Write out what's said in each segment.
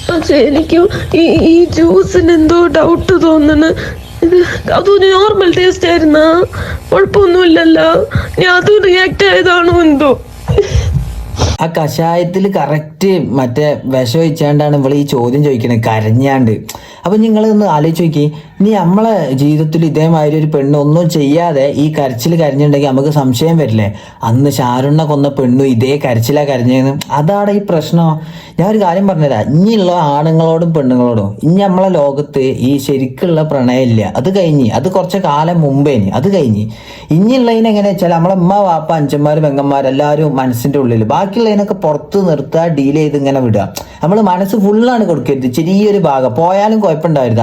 പക്ഷെ എനിക്ക് ഈ ജ്യൂസിന് എന്തോ ഡൗട്ട് തോന്നണ്. ഇത് അതൊരു നോർമൽ ടേസ്റ്റ് ആയിരുന്നാ? കുഴപ്പമൊന്നുമില്ലല്ലോ. ഞാൻ അത് റിയാക്ട് ആയതാണോ എന്തോ. ആ കഷായത്തിൽ കറക്റ്റ് മറ്റേ വിഷം ഒഴിച്ചാണ്ടാണ് ഇവള് ഈ ചോദ്യം ചോദിക്കണത്, കരഞ്ഞാണ്ട്. അപ്പൊ നിങ്ങളൊന്ന് ആലോചിച്ച് നോക്കി, ഇനി നമ്മളെ ജീവിതത്തിൽ ഇതേമാതിരി ഒരു പെണ്ണ് ഒന്നും ചെയ്യാതെ ഈ കരച്ചിൽ കരഞ്ഞിട്ടുണ്ടെങ്കിൽ നമുക്ക് സംശയം വരില്ലേ, അന്ന് ഷാരുണ്ണ കൊന്ന പെണ്ണു ഇതേ കരച്ചിലാ കരഞ്ഞതെന്ന്? അതാണ് ഈ പ്രശ്നം. ഞാൻ ഒരു കാര്യം പറഞ്ഞുതരാം, ഇനിയുള്ള ആണുങ്ങളോടും പെണ്ണുങ്ങളോടും ഇനി നമ്മളെ ലോകത്ത് ഈ ശരിക്കുള്ള പ്രണയമില്ല. അത് കഴിഞ്ഞ്, അത് കുറച്ച് കാലം മുമ്പേനി, അത് കഴിഞ്ഞ്. ഇനിയുള്ളതിന് എങ്ങനെയാ വെച്ചാൽ നമ്മളെ ഉമ്മ വാപ്പ അഞ്ചന്മാർ പെങ്ങന്മാർ എല്ലാവരും മനസ്സിന്റെ ഉള്ളിൽ, ബാക്കിയുള്ളതിനൊക്കെ പുറത്ത് നിർത്തുക, ഡീൽ ചെയ്ത് ഇങ്ങനെ വിടുക. നമ്മൾ മനസ്സ് ഫുള്ളാണ് കൊടുക്കരുത്, ചെറിയൊരു ഭാഗം പോയാലും കുഴപ്പമുണ്ടാവരുത്,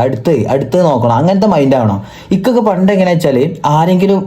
അടുത്ത് നോക്കണം, അങ്ങനത്തെ മൈൻഡ് ആവണം. ഇക്കൊക്കെ പണ്ട് എങ്ങനെയാ വെച്ചാൽ ആരെങ്കിലും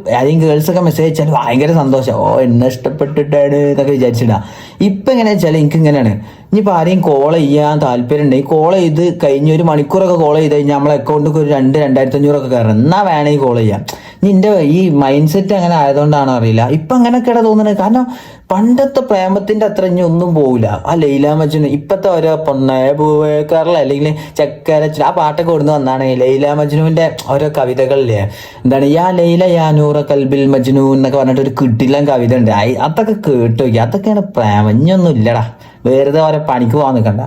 ഗേൾസ് ഒക്കെ മെസ്സേജ് അയച്ചാൽ ഭയങ്കര സന്തോഷം, ഓ എന്നെ ഇഷ്ടപ്പെട്ടിട്ടാണ് എന്നൊക്കെ വിചാരിച്ചിടാ. ഇപ്പൊ എങ്ങനെയാ വെച്ചാൽ എനിക്ക് ഇങ്ങനെയാണ്, ഇനിയിപ്പോൾ ആരെയും കോൾ ചെയ്യാൻ താല്പര്യം ഉണ്ടെങ്കിൽ കോൾ ചെയ്ത് കഴിഞ്ഞ് ഒരു മണിക്കൂറൊക്കെ കോൾ ചെയ്ത് കഴിഞ്ഞാൽ നമ്മളെ അക്കൗണ്ടിൽ ഒരു 2,000-2,500 കയറണം, എന്നാ വേണമെങ്കിൽ കോൾ ചെയ്യാം. ഇനി എൻ്റെ ഈ മൈൻഡ് സെറ്റ് അങ്ങനെ ആയതുകൊണ്ടാണോ അറിയില്ല, ഇപ്പം അങ്ങനെയൊക്കെയാണ് തോന്നുന്നത്. കാരണം പണ്ടത്തെ പ്രേമത്തിന്റെ അത്ര ഇനി ഒന്നും പോകില്ല. ആ ലൈല മജ്നു ഇപ്പത്തെ ഓരോ പൊണ്ണേ പൂവേക്കാറില്ല അല്ലെങ്കിൽ ചക്കരച്ച ആ പാട്ടൊക്കെ കൊടുന്ന് വന്നാണ് ലൈല മജ്നുവിന്റെ ഓരോ കവിതകളില്ലേ, എന്താണ് യാ ലൈല യാ നൂറ കൽബിൽ മജ്നു എന്നൊക്കെ പറഞ്ഞിട്ട് ഒരു കിടിലൻ കവിത ഉണ്ട്. അതൊക്കെ കേട്ടു നോക്കി, അതൊക്കെയാണ് പ്രേമം. ഇനിയൊന്നും ഇല്ലടാ, വെറുതെ ഓരോ പണിക്ക് പോകാൻ നിൽക്കണ്ട.